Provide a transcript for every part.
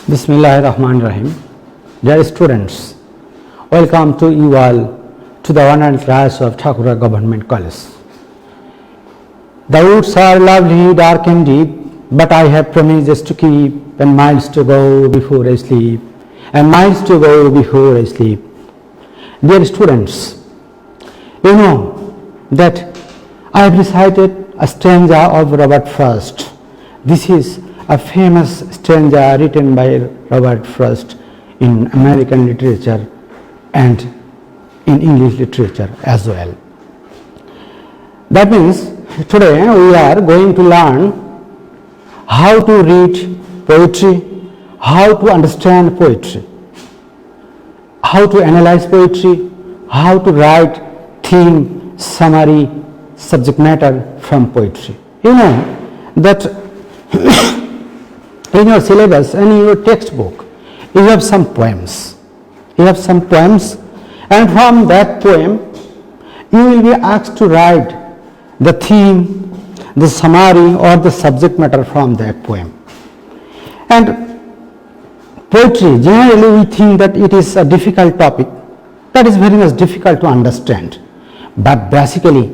Bismillahirrahmanirrahim. Dear students, welcome to you all to the 100th class of Thakura Government College. The woods are lovely, dark and deep, but I have promises to keep, and miles to go before I sleep, and miles to go before I sleep. Dear students, you know that I have recited a stanza of Robert Frost. This is a famous stanza written by Robert Frost in American literature and in English literature as well. That means today we are going to learn how to read poetry, how to understand poetry, how to analyze poetry, how to write theme, summary, subject matter from poetry. You know that in your syllabus and in your textbook, you have some poems. And from that poem, you will be asked to write the theme, the summary, or the subject matter from that poem. And poetry, generally we think that it is a difficult topic, that is very much difficult to understand. But basically,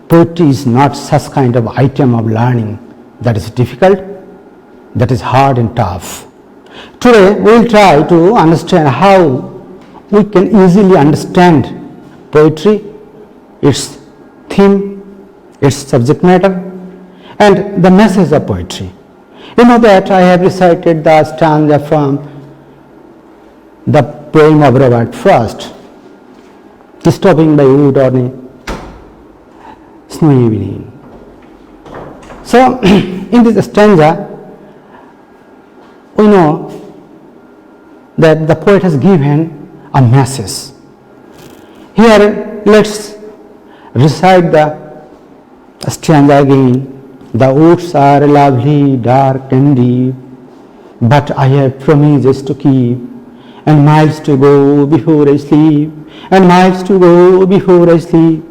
poetry is not such kind of item of learning that is difficult, that is hard and tough. Today we will try to understand how we can easily understand poetry, its theme, its subject matter, and the message of poetry. You know that I have recited the stanza from the poem of Robert Frost, Stopping by Wood on a Snowy Evening. So in this stanza, we know that the poet has given a message. Here let's recite the stanza again. The woods are lovely, dark and deep, but I have promises to keep, and miles to go before I sleep, and miles to go before I sleep.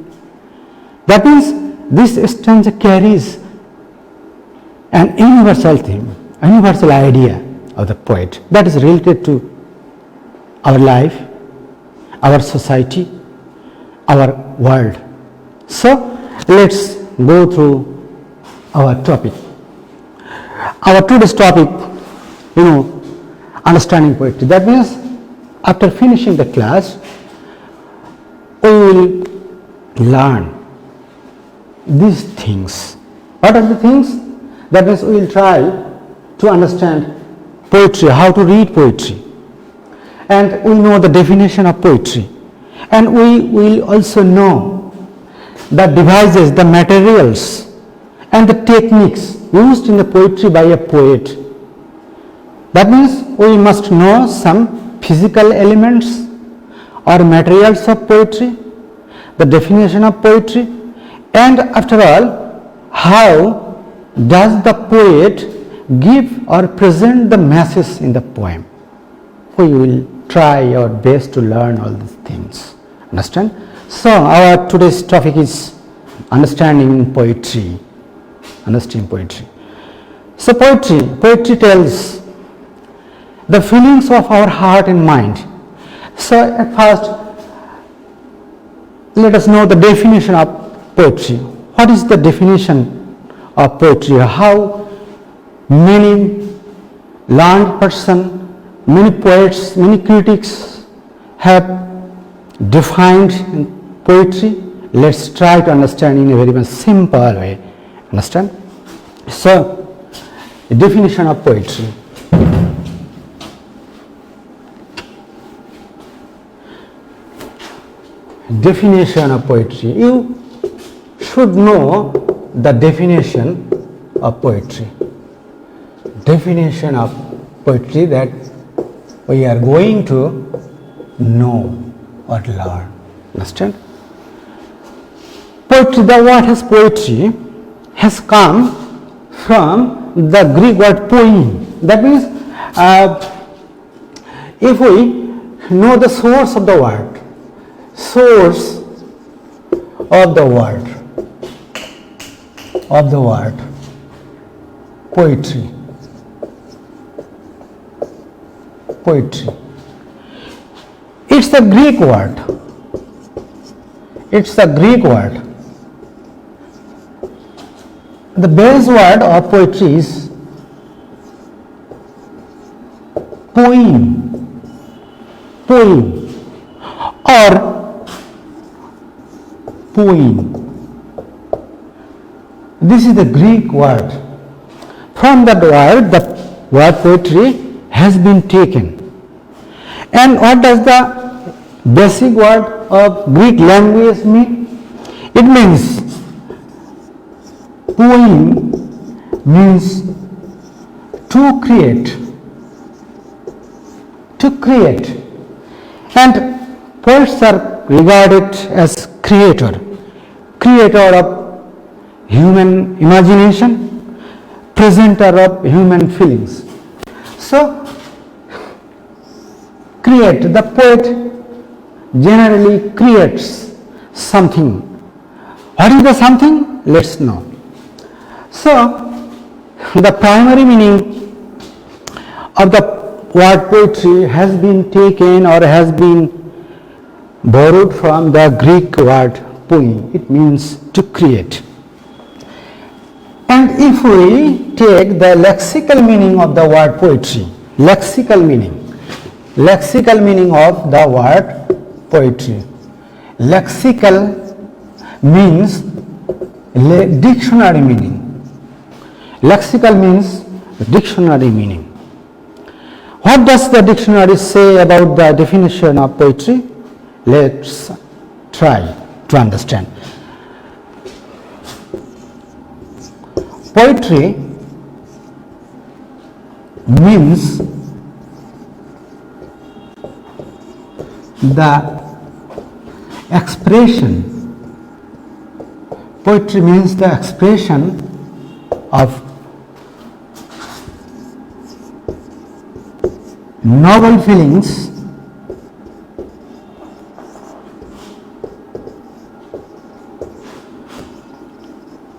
That means this stanza carries an universal theme, a universal idea of the poet that is related to our life, our society, our world. So let's go through our topic. Our today's topic, understanding poetry. That means after finishing the class, we will learn these things. What are the things? That means we will try to understand poetry, how to read poetry, and we know the definition of poetry, and we will also know the devices, the materials, and the techniques used in the poetry by a poet. That means we must know some physical elements or materials of poetry, the definition of poetry, and after all, how does the poet give or present the message in the poem. We will try our best to learn all these things. Understand? So our today's topic is understanding poetry. Understanding poetry. So poetry tells the feelings of our heart and mind. So at first, let us know the definition of poetry. What is the definition of poetry? How many learned person, many poets, many critics have defined poetry. Let's try to understand in a very much simple way. Understand? So, the definition of poetry. Definition of poetry. You should know the definition of poetry. Definition of poetry that we are going to know or learn. Understand? Poetry, the word has poetry has come from the Greek word poem. That means if we know the source of the word poetry, poetry. It's a Greek word. It's a Greek word. The base word of poetry is poem, or poem. This is the Greek word. From that word, the word poetry has been taken. And what does the basic word of Greek language mean? It means, poem means to create. And poets are regarded as creator of human imagination, presenter of human feelings. So, the poet generally creates something. What is the something? Let's know. So, the primary meaning of the word poetry has been taken or has been borrowed from the Greek word poem. It means to create. And if we take the lexical meaning of the word poetry, lexical meaning of the word poetry. Lexical means dictionary meaning. Lexical means dictionary meaning. What does the dictionary say about the definition of poetry? Let's try to understand. Poetry means the expression. Poetry means the expression of noble feelings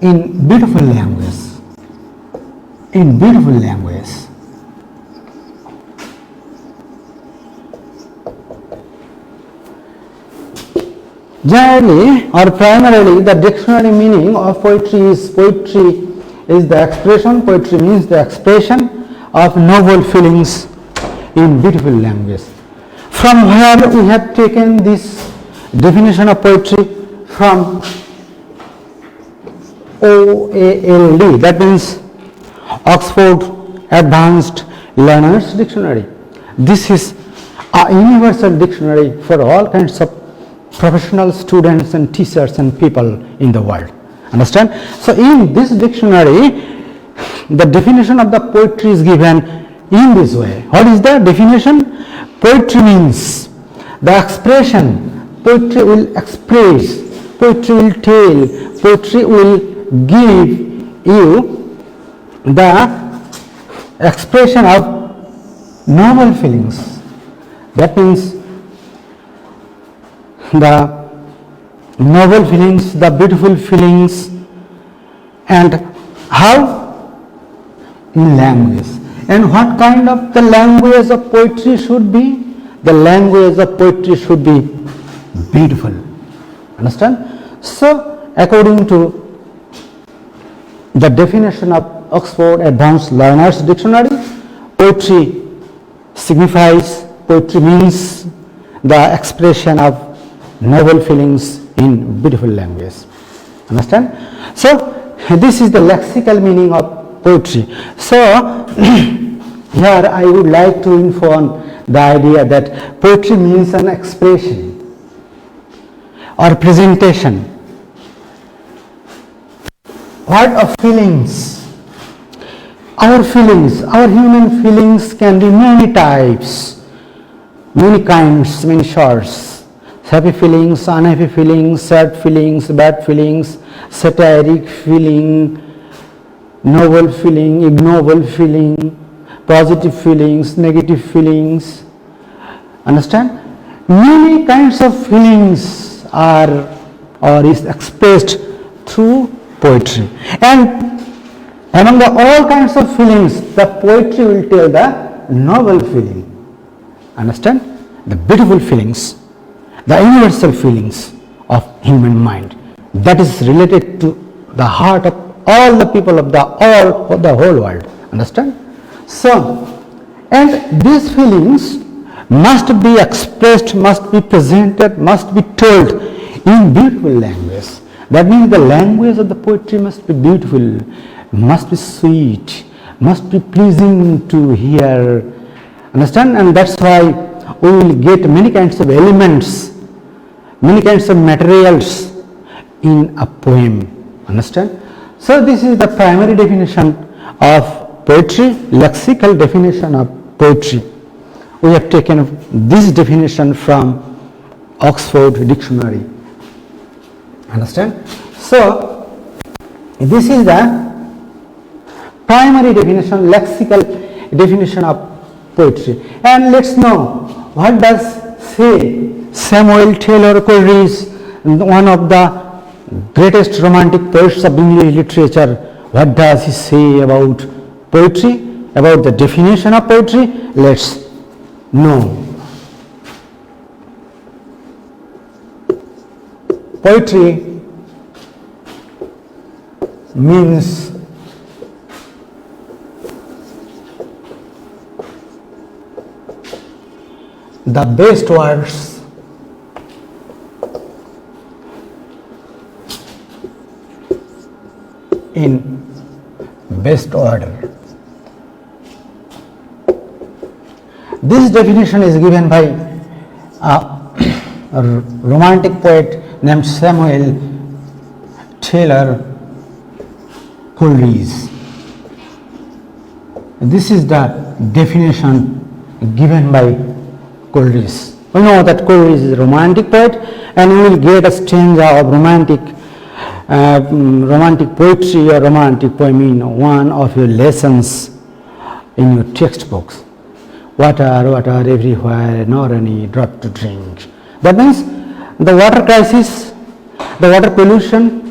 in beautiful language. Generally or primarily, the dictionary meaning of poetry is the expression. Poetry means the expression of noble feelings in beautiful language. From where we have taken this definition of poetry? From OALD, that means Oxford Advanced Learners Dictionary. This is a universal dictionary for all kinds of professional students and teachers and people in the world. Understand? So in this dictionary, the definition of the poetry is given in this way. What is the definition? Poetry means the expression. Poetry will express, poetry will tell, poetry will give you the expression of noble feelings. That means the noble feelings, the beautiful feelings, and how? In language. And what kind of the language of poetry should be? The language of poetry should be beautiful. Understand? So, according to the definition of Oxford Advanced Learners Dictionary, poetry means the expression of noble feelings in beautiful language. Understand? So, this is the lexical meaning of poetry. So, here I would like to inform the idea that poetry means an expression or presentation. What of feelings? Our human feelings can be many types, many kinds, many sorts. Happy feelings, unhappy feelings, sad feelings, bad feelings, satiric feeling, noble feeling, ignoble feeling, positive feelings, negative feelings. Understand? Many kinds of feelings are or is expressed through poetry. And among all kinds of feelings, the poetry will tell the noble feeling. Understand? The beautiful feelings, the universal feelings of human mind that is related to the heart of all the people of the whole world. Understand? So, and these feelings must be expressed, must be presented, must be told in beautiful language. That means the language of the poetry must be beautiful, must be sweet, must be pleasing to hear. Understand? And that's why we will get many kinds of elements, many kinds of materials in a poem. Understand? So this is the primary definition of poetry, lexical definition of poetry. We have taken this definition from Oxford Dictionary. Understand? So this is the primary definition, lexical definition of poetry. And let's know what does say Samuel Taylor Coleridge, one of the greatest romantic poets of English literature. What does he say about poetry, about the definition of poetry? Let's know. Poetry means the best words in best order. This definition is given by a romantic poet named Samuel Taylor Coleridge. This is the definition given by Coleridge. We know that Coleridge is a romantic poet, and we will get a stanza of romantic poetry or romantic poem in one of your lessons in your textbooks. Water everywhere, nor any drop to drink. That means the water crisis, the water pollution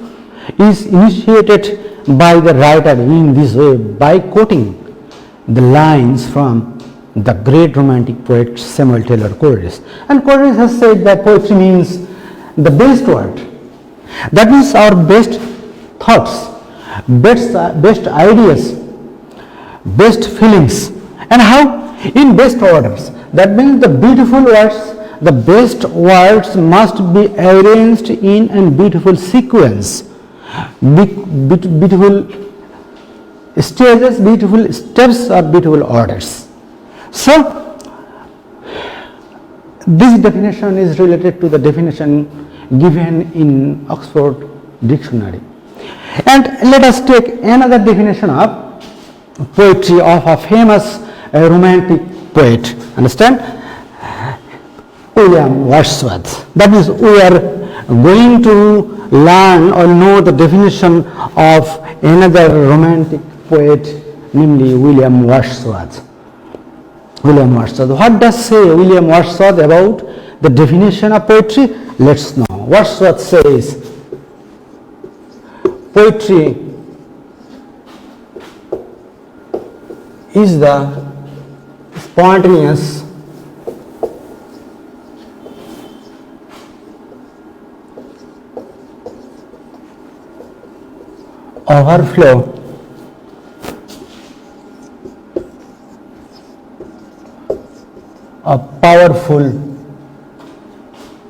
is initiated by the writer in this way by quoting the lines from the great romantic poet Samuel Taylor Coleridge. And Coleridge has said that poetry means the best word. That means our best thoughts, best ideas, best feelings. And how? In best orders. That means the beautiful words, the best words must be arranged in a beautiful sequence, beautiful stages, beautiful steps, or beautiful orders. So this definition is related to the definition given in Oxford Dictionary. And let us take another definition of poetry of a famous romantic poet. Understand? William Wordsworth. That is, we are going to learn or know the definition of another romantic poet, namely William Wordsworth. William Wordsworth. What does say William Wordsworth about the definition of poetry? Let's know. Wordsworth says, poetry is the spontaneous overflow of powerful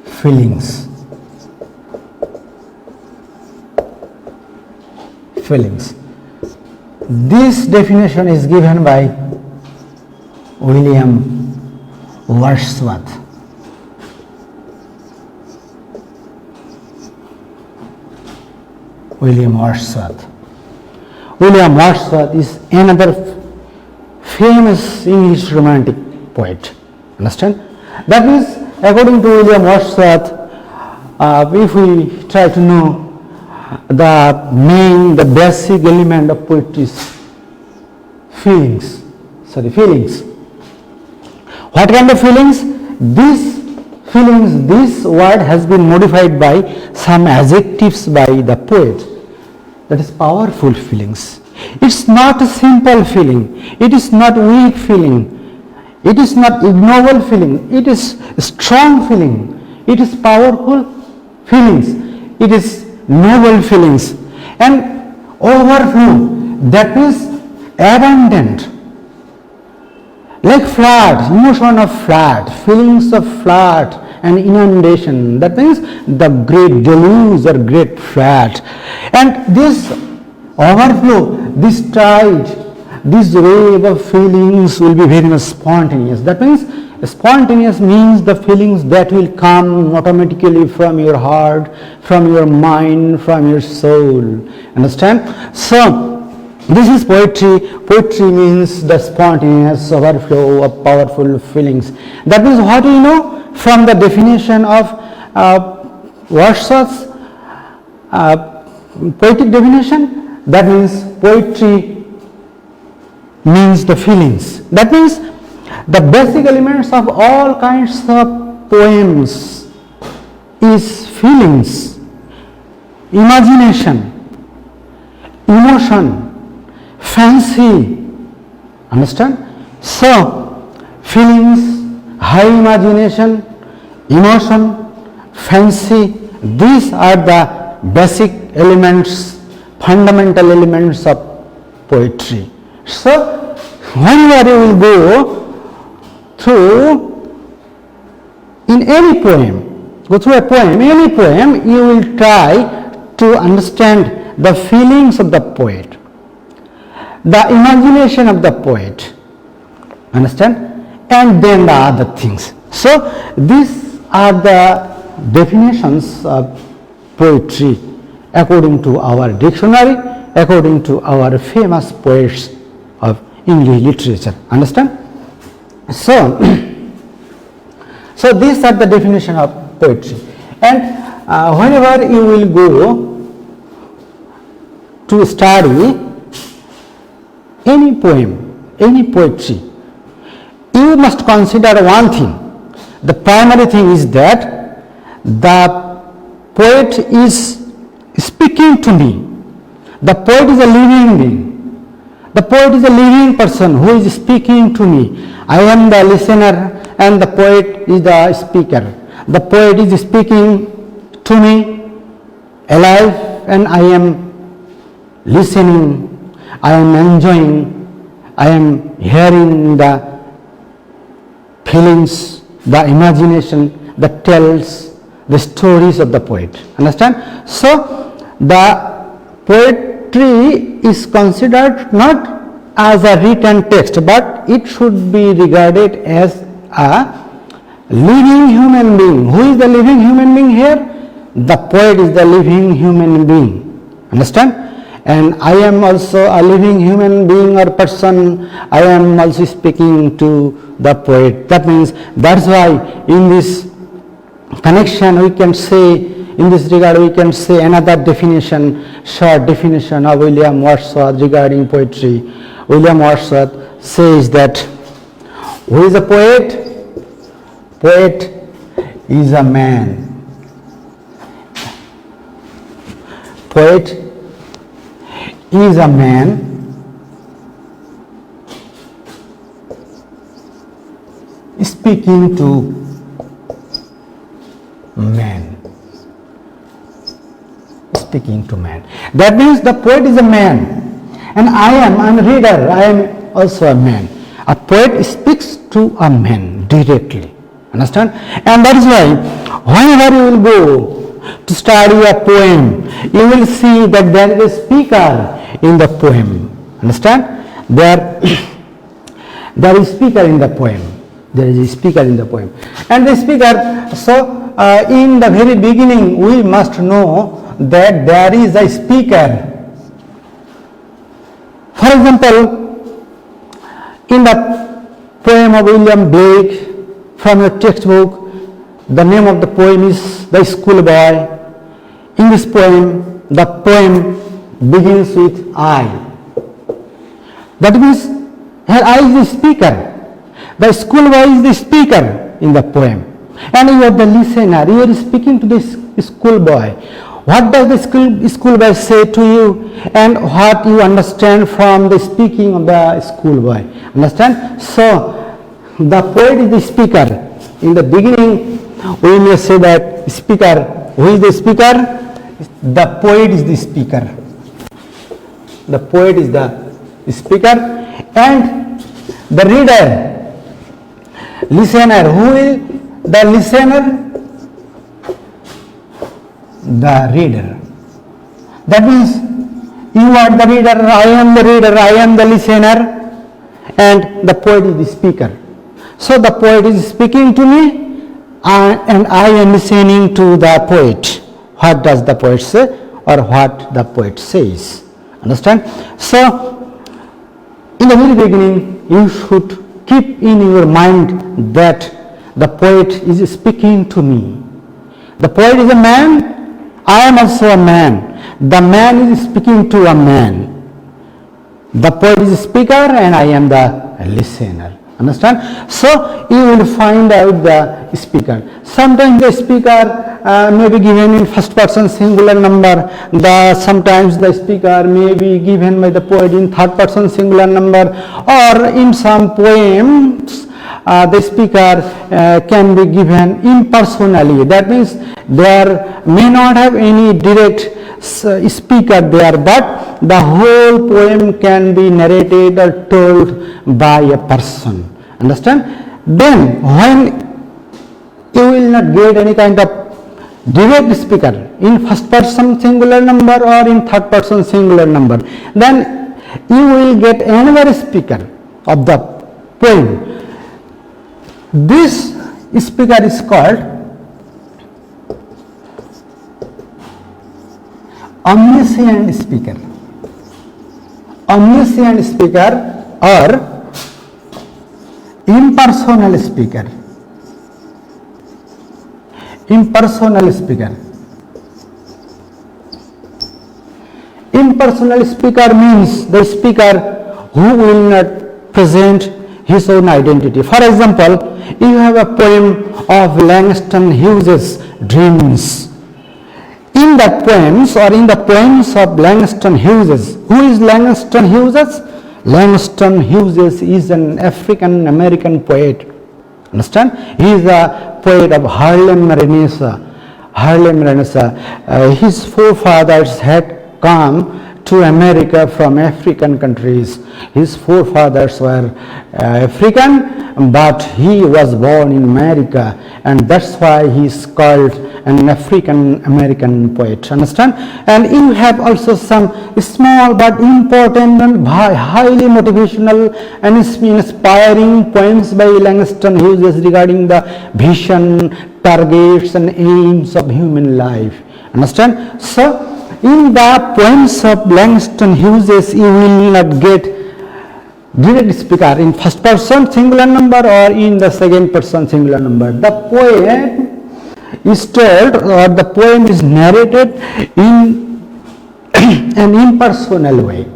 feelings. This definition is given by William Wordsworth. William Wordsworth. William Wordsworth is another famous English romantic poet. Understand? That means, according to William Wordsworth, if we try to know the basic element of poetry is feelings. What kind of feelings? This word has been modified by some adjectives by the poet. That is powerful feelings. It's not a simple feeling. It is not weak feeling. It is not ignoble feeling. It is strong feeling. It is powerful feelings. It is noble feelings. And overflow, that means abundant. Like flood, emotion of flood, feelings of flood and inundation. That means the great deluge or great flood. And this overflow, this tide, this wave of feelings will be very much spontaneous. That means spontaneous means the feelings that will come automatically from your heart, from your mind, from your soul. Understand? So this is poetry. Poetry means the spontaneous overflow of powerful feelings. That means what we know from the definition of Wordsworth's poetic definition. That means poetry means the feelings. That means the basic elements of all kinds of poems is feelings, imagination, emotion, fancy. Understand? So feelings, high imagination, emotion, fancy, these are the basic elements, fundamental elements of poetry. So whenever you will go through in any poem, go through a poem, any poem, you will try to understand the feelings of the poet, the imagination of the poet, understand, and then the other things. So these are the definitions of poetry according to our dictionary, according to our famous poets of English literature. Understand? So these are the definition of poetry. And whenever you will go to study any poem, any poetry, you must consider one thing. The primary thing is that the poet is speaking to me. The poet is a living being. The poet is a living person who is speaking to me. I am the listener and the poet is the speaker. The poet is speaking to me alive and I am listening, I am enjoying, I am hearing the feelings, the imagination that tells the stories of the poet. Understand? So the poetry is considered not as a written text, but it should be regarded as a living human being. Who is the living human being here? The poet is the living human being. Understand? And I am also a living human being or person. I am also speaking to the poet. That means that's why in this connection we can say, in this regard we can say another definition, short definition of William Wordsworth regarding poetry. William Wordsworth says that who is a poet? Poet is a man. Poet is a man speaking to man. Speaking to man. That means the poet is a man. And I am a reader, I am also a man. A poet speaks to a man directly. Understand? And that is why whenever you will go to study a poem, you will see that there is a speaker in the poem. Understand? There is speaker in the poem. There is a speaker in the poem. And the speaker, so in the very beginning we must know that there is a speaker. For example, in the poem of William Blake from your textbook, the name of the poem is The Schoolboy. In this poem, the poem begins with I. That means here I is the speaker. The schoolboy is the speaker in the poem. And you are the listener. You are speaking to this schoolboy. What does the schoolboy say to you and what you understand from the speaking of the schoolboy? Understand? So the poet is the speaker. In the beginning, we may say that speaker. Who is the speaker? The poet is the speaker. The poet is the speaker, and the reader, listener. Who is the listener? The reader. That means you are the reader, I am the reader, I am the listener, and the poet is the speaker. So the poet is speaking to me, and I am listening to the poet. What does the poet say, or what the poet says? Understand? So in the very beginning, you should keep in your mind that the poet is speaking to me. The poet is a man, I am also a man. The man is speaking to a man. The poet is a speaker and I am the listener. Understand? So you will find out the speaker. Sometimes the speaker may be given in first person singular number. Sometimes the speaker may be given by the poet in third person singular number, or in some poems the speaker can be given impersonally. That means there may not have any direct speaker there, but the whole poem can be narrated or told by a person. Understand? Then when you will not get any kind of direct speaker in first person singular number or in third person singular number, then you will get another speaker of the poem. This speaker is called omniscient speaker. Omniscient speaker or impersonal speaker. Impersonal speaker. Impersonal speaker means the speaker who will not present his own identity. For example, you have a poem of Langston Hughes's Dreams. In the poems or in the poems of Langston Hughes, who is Langston Hughes? Langston Hughes is an African American poet. Understand? He is a poet of Harlem Renaissance. His forefathers had come to America from African countries. His forefathers were African, but he was born in America, and that's why he is called an African American poet. Understand? And you have also some small but important and highly motivational and inspiring poems by Langston Hughes regarding the vision, targets and aims of human life. Understand? So in the poems of Langston Hughes, you will not get direct speaker in first person singular number or in the second person singular number. The poem is told, or the poem is narrated in an impersonal way.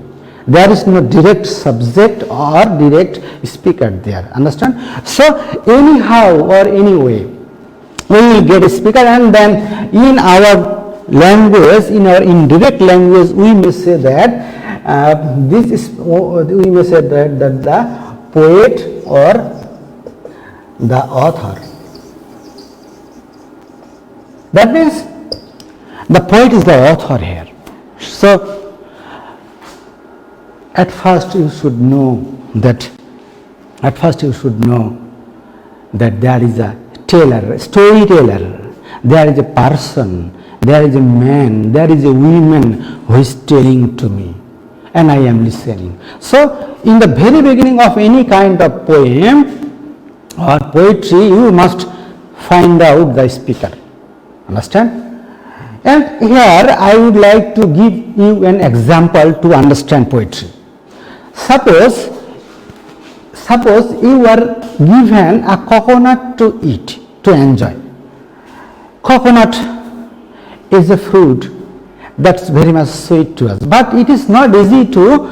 There is no direct subject or direct speaker there. Understand? So anyhow or anyway, we will get a speaker, and then in our language, in our indirect language, we may say that we may say that the poet or the author. That means the poet is the author here. So at first you should know that there is a teller, storyteller, there is a person, there is a man, there is a woman who is telling to me, and I am listening. So in the very beginning of any kind of poem or poetry, you must find out the speaker. Understand? And here I would like to give you an example to understand poetry. Suppose you are given a coconut to eat, to enjoy. Coconut is a fruit that's very much sweet to us, but it is not easy to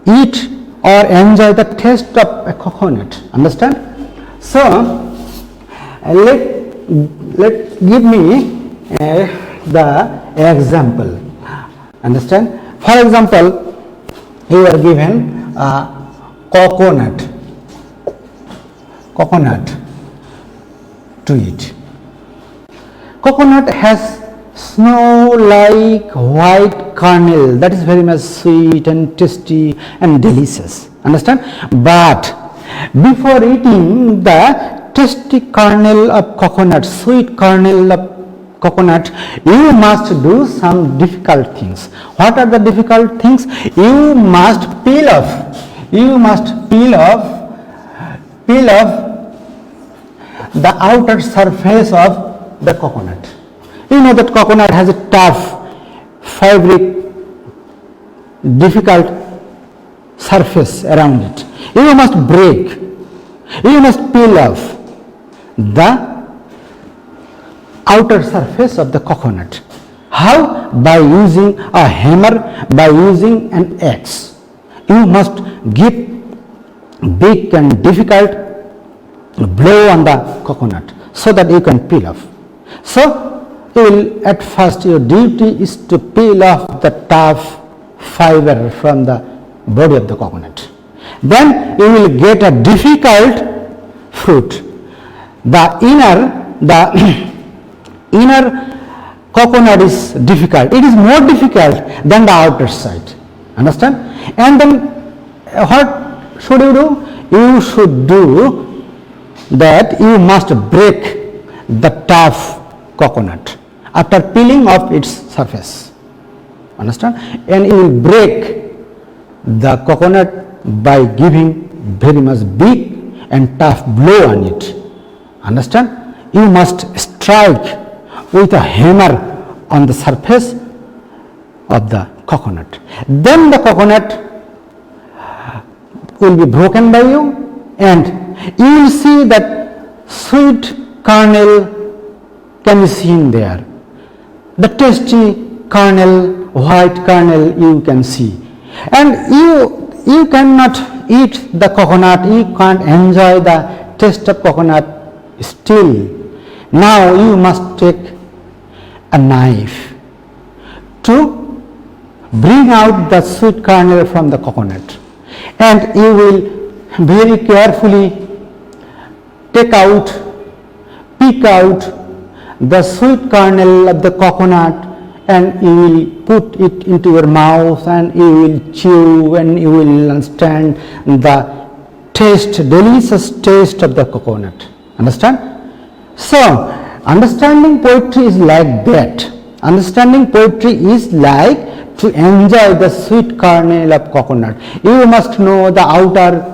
eat or enjoy the taste of a coconut. Understand? So let give me the example. Understand? For example, you are given a coconut coconut to eat. Coconut has snow-like white kernel that is very much sweet and tasty and delicious. Understand? But before eating the tasty kernel of coconut, sweet kernel of coconut, you must do some difficult things. What are the difficult things? You must peel off the outer surface of the coconut. You know that coconut has a tough, fabric, difficult surface around it. You must peel off the outer surface of the coconut. How? By using a hammer, by using an axe. You must give big and difficult blow on the coconut so that you can peel off. So, at first your duty is to peel off the tough fiber from the body of the coconut. Then you will get a difficult fruit. The inner coconut is difficult. It is more difficult than the outer side. Understand? And then what should you do? You should do that you must break the tough coconut after peeling off its surface. Understand? And you will break the coconut by giving very much big and tough blow on it. Understand? You must strike with a hammer on the surface of the coconut. Then the coconut will be broken by you, and you will see that sweet kernel can be seen there. The tasty kernel, white kernel you can see. And you cannot eat the coconut, you can't enjoy the taste of coconut still. Now you must take a knife to bring out the sweet kernel from the coconut, and you will very carefully pick out the sweet kernel of the coconut, and you will put it into your mouth, and you will chew, and you will understand the taste, delicious taste of the coconut. Understand? So, understanding poetry is like that. Understanding poetry is like to enjoy the sweet kernel of coconut. You must know the outer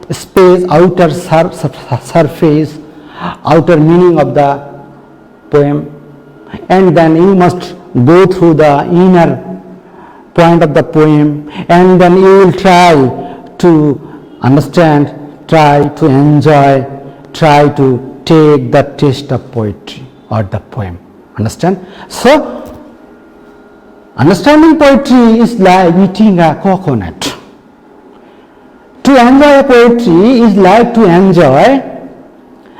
space, outer surface, outer meaning of the poem, and then you must go through the inner point of the poem, and then you will try to understand, try to enjoy, try to take the taste of poetry or the poem. Understand? So, understanding poetry is like eating a coconut. To enjoy a poetry is like to enjoy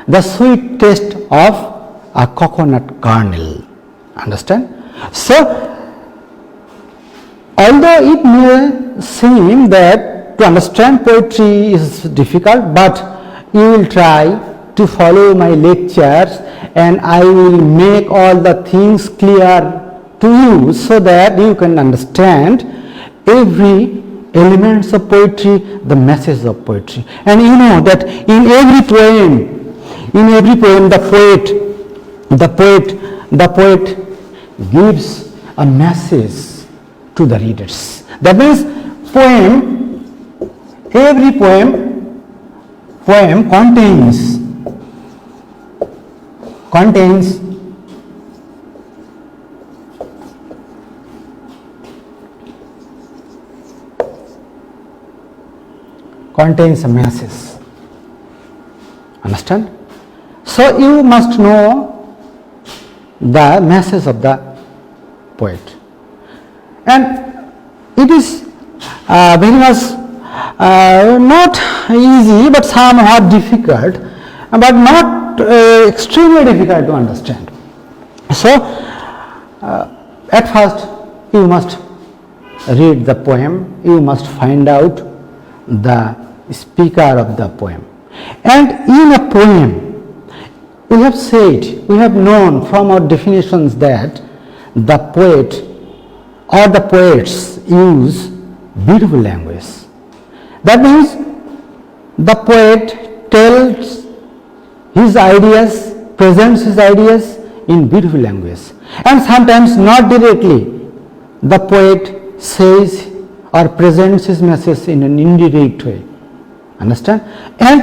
the sweet taste of a coconut kernel. Understand? So, although it may seem that to understand poetry is difficult, but you will try to follow my lectures, and I will make all the things clear to you so that you can understand every elements of poetry, the message of poetry. And you know that in every poem the poet gives a message to the readers. That means every poem contains a message. Understand? So you must know the message of the poet, and it is very much not easy but somewhat difficult, but not extremely difficult to understand. So at first you must read the poem, you must find out the speaker of the poem, And in a poem, we have said, we have known from our definitions that the poet or the poets use beautiful language. That means the poet tells his ideas, presents his ideas in beautiful language. And sometimes not directly, the poet says or presents his message in an indirect way. Understand? And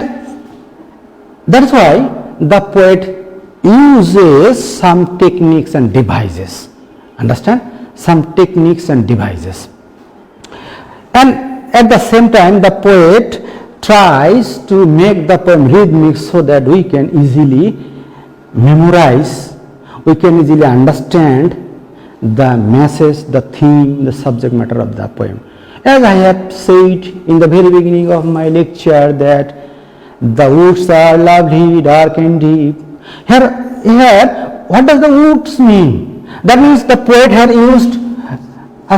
that's why the poet uses some techniques and devices. Understand? Some techniques and devices. And at the same time, the poet tries to make the poem rhythmic so that we can easily memorize, we can easily understand the message, the theme, the subject matter of the poem. As I have said in the very beginning of my lecture that the woods are lovely, dark and deep. Here, what does the woods mean? That means the poet had used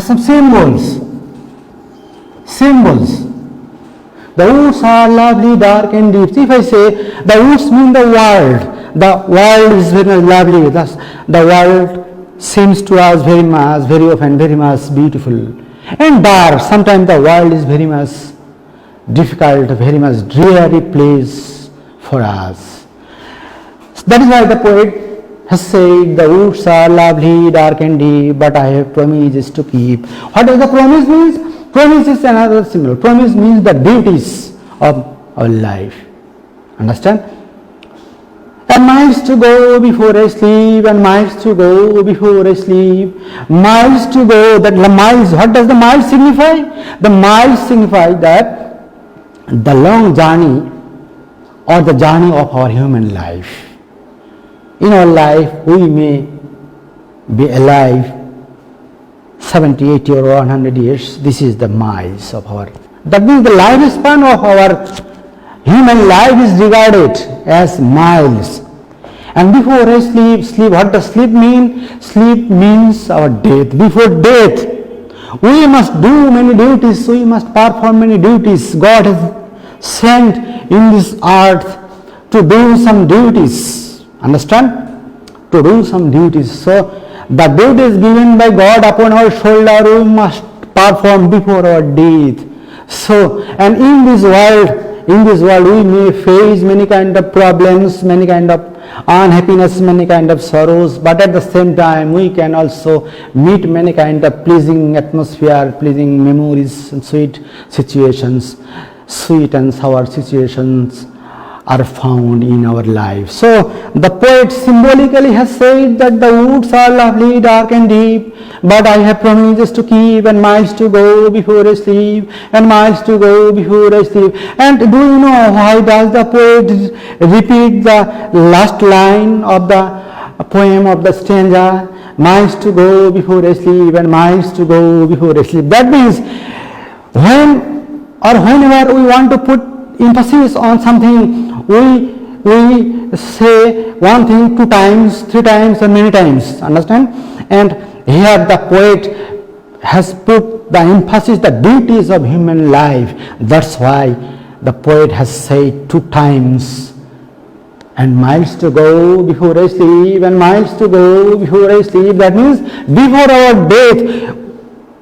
some symbols. The woods are lovely, dark and deep. If I say the woods mean the world is very lovely. Thus, the world seems to us very often very much beautiful. And dark, sometimes the world is very much difficult, very much dreary place for us. That is why the poet has said the woods are lovely, dark and deep, but I have promises to keep. What does the promise mean? Promise is another symbol. Promise means the duties of our life. Understand? And miles to go before I sleep, and miles to go before I sleep. Miles to go, that miles, what does the miles signify? The miles signify that the long journey or the journey of our human life. In our life, we may be alive 70, 80 or 100 years. This is the miles of our, that means the lifespan of our human life is regarded as miles. And before I sleep, what does sleep mean? Sleep means our death. Before death, we must do many duties, we must perform many duties. God has sent in this earth to do some duties. Understand? To do some duties. So, the duties given by God upon our shoulder, we must perform before our death. So, and in this world we may face many kind of problems, many kind of unhappiness, many kind of sorrows, but at the same time we can also meet many kind of pleasing atmosphere, pleasing memories and sweet situations, sweet and sour situations are found in our life. So the poet symbolically has said that the woods are lovely, dark and deep, but I have promises to keep, and miles to go before I sleep, and miles to go before I sleep. And do you know why does the poet repeat the last line of the poem of the stanza? Miles to go before I sleep, and miles to go before I sleep. That means whenever we want to put emphasis on something, we say one thing 2 times, 3 times, or many times. Understand? And here the poet has put the emphasis, the duties of human life. That's why the poet has said 2 times, and miles to go before I sleep, and miles to go before I sleep. That means before our death,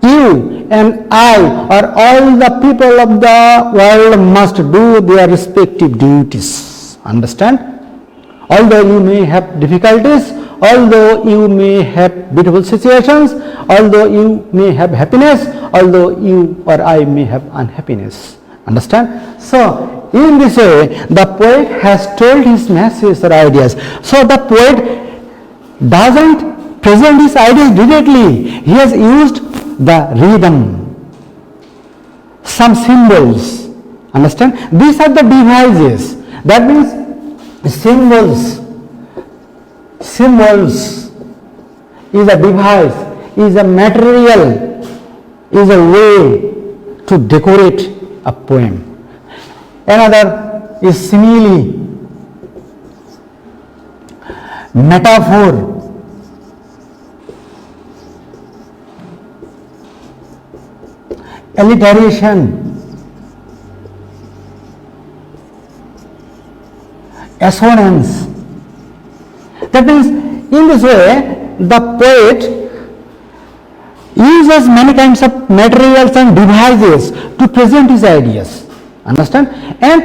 you and I or all the people of the world must do their respective duties. Understand? Although you may have difficulties, although you may have beautiful situations, although you may have happiness, although you or I may have unhappiness. Understand? So, in this way, the poet has told his messages or ideas. So, the poet doesn't present his ideas directly. He has used the rhythm, some symbols. Understand? These are the devices. That means symbols is a device, is a material, is a way to decorate a poem. Another is simile, metaphor, alliteration, assonance. That means in this way the poet uses many kinds of materials and devices to present his ideas. Understand? And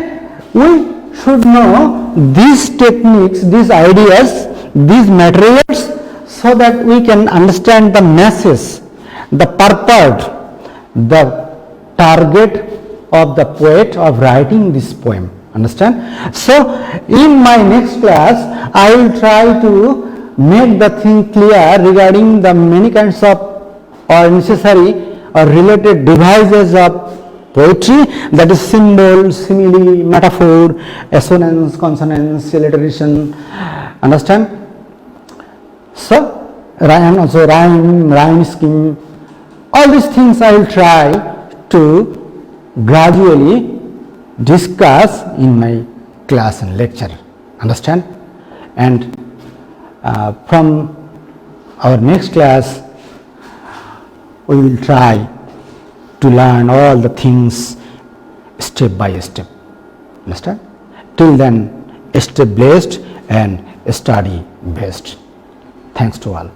we should know these techniques, these ideas, these materials, so that we can understand the message, the purport, the target of the poet of writing this poem. Understand? So in my next class I will try to make the thing clear regarding the many kinds of or necessary or related devices of poetry, that is symbol, simile, metaphor, assonance, consonance, alliteration. Understand? So rhyme, also rhyme scheme, all these things I will try to gradually discuss in my class and lecture. Understand? And from our next class we will try to learn all the things step by step. Understand? Till then, stay blessed and study best. Thanks to all.